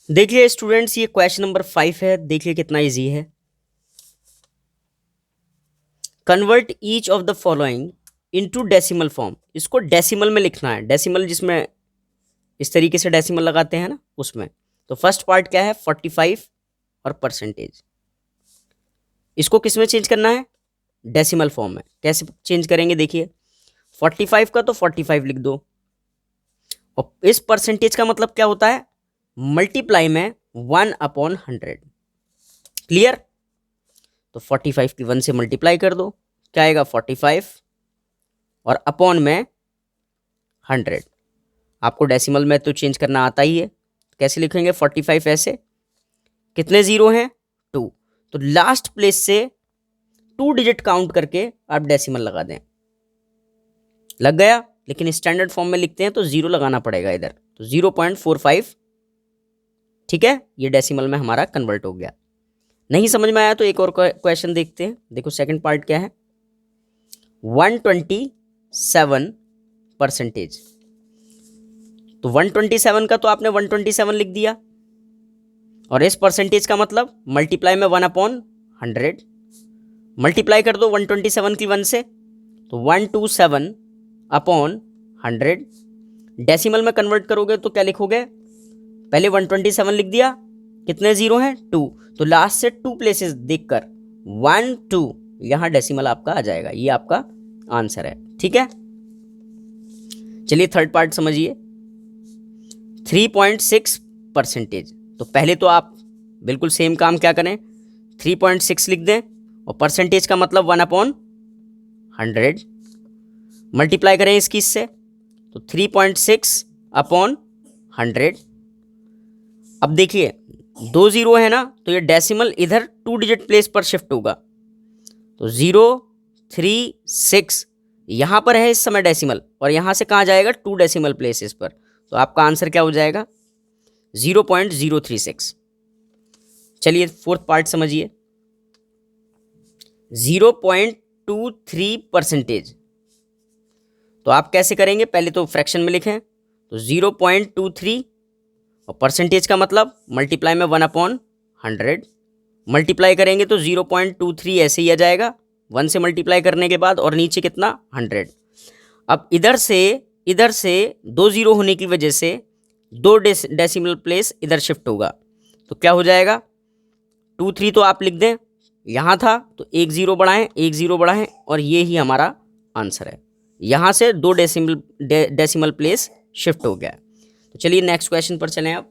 देखिए स्टूडेंट्स, ये question number 5 है। देखिए कितना इजी है। Convert each of the following into decimal form. इसको डेसिमल में लिखना है। डेसिमल जिसमें इस तरीके से डेसिमल लगाते हैं ना, उसमें। तो फर्स्ट पार्ट क्या है? 45 और परसेंटेज। इसको किस में चेंज करना है? डेसिमल फॉर्म में। कैसे चेंज करेंगे? देखिए 45 का तो 45 लिख दो, और इस परसेंटेज का मतलब क्या होता है? मल्टीप्लाई में 1/100। क्लियर? तो 45 की 1 से मल्टीप्लाई कर दो, क्या आएगा? 45 और अपॉन में 100। आपको डेसिमल में तो चेंज करना आता ही है। कैसे लिखेंगे? 45 ऐसे, कितने जीरो हैं? 2। तो लास्ट प्लेस से 2 डिजिट काउंट करके आप डेसिमल लगा दें। लग गया? लेकिन स्टैंडर्ड फॉर्म में लिखते हैं तो 0 लगाना पड़ेगा इधर। तो 0.45। ठीक है, ये डेसिमल में हमारा कन्वर्ट हो गया। नहीं समझ में आया तो एक और क्वेश्चन देखते हैं। देखो सेकंड पार्ट क्या है? 127 परसेंटेज। तो 127 का तो आपने 127 लिख दिया, और इस परसेंटेज का मतलब मल्टीप्लाई में 1/100। मल्टीप्लाई कर दो 127 की 1 से, तो 127/100। डेसिमल में कन्वर्ट करोगे तो क्या लिखोगे? पहले 127 लिख दिया, कितने जीरो हैं? 2। तो लास्ट से 2 प्लेसेस देखकर 1 2 यहां डेसिमल आपका आ जाएगा। ये आपका आंसर है। ठीक है, चलिए थर्ड पार्ट समझिए। 3.6 परसेंटेज। तो पहले तो आप बिल्कुल सेम काम क्या करें? 3.6 लिख दें, और परसेंटेज का मतलब 1/100। मल्टीप्लाई करें इसकी इससे, तो 3.6/100। अब देखिए 2 जीरो है ना, तो ये डेसिमल इधर 2 डिजिट प्लेस पर शिफ्ट होगा। तो 0 3 6 यहां पर है इस समय डेसिमल, और यहां से कहां जाएगा? 2 डेसिमल प्लेसेस पर। तो आपका आंसर क्या हो जाएगा? 0.036। चलिए फोर्थ पार्ट समझिए। 0.23 परसेंटेज। तो आप कैसे करेंगे? पहले तो फ्रैक्शन में लिखें, तो 0.23, और परसेंटेज का मतलब मल्टीप्लाई में 1/100। मल्टीप्लाई करेंगे तो 0.23 ऐसे ही आ जाएगा 1 से मल्टीप्लाई करने के बाद, और नीचे कितना? 100। अब इधर से 2 जीरो होने की वजह से 2 डेसिमल प्लेस इधर शिफ्ट होगा। तो क्या हो जाएगा? 23 तो आप लिख दें, यहाँ था तो 1 जीरो बढ़ाएं, 1 जीरो बढ़ाएं, और ये ही हमारा आंसर है। यहाँ से 2 डेसिमल प्लेस शिफ्ट हो गया। तो चलिए नेक्स्ट क्वेश्चन पर चलें आप।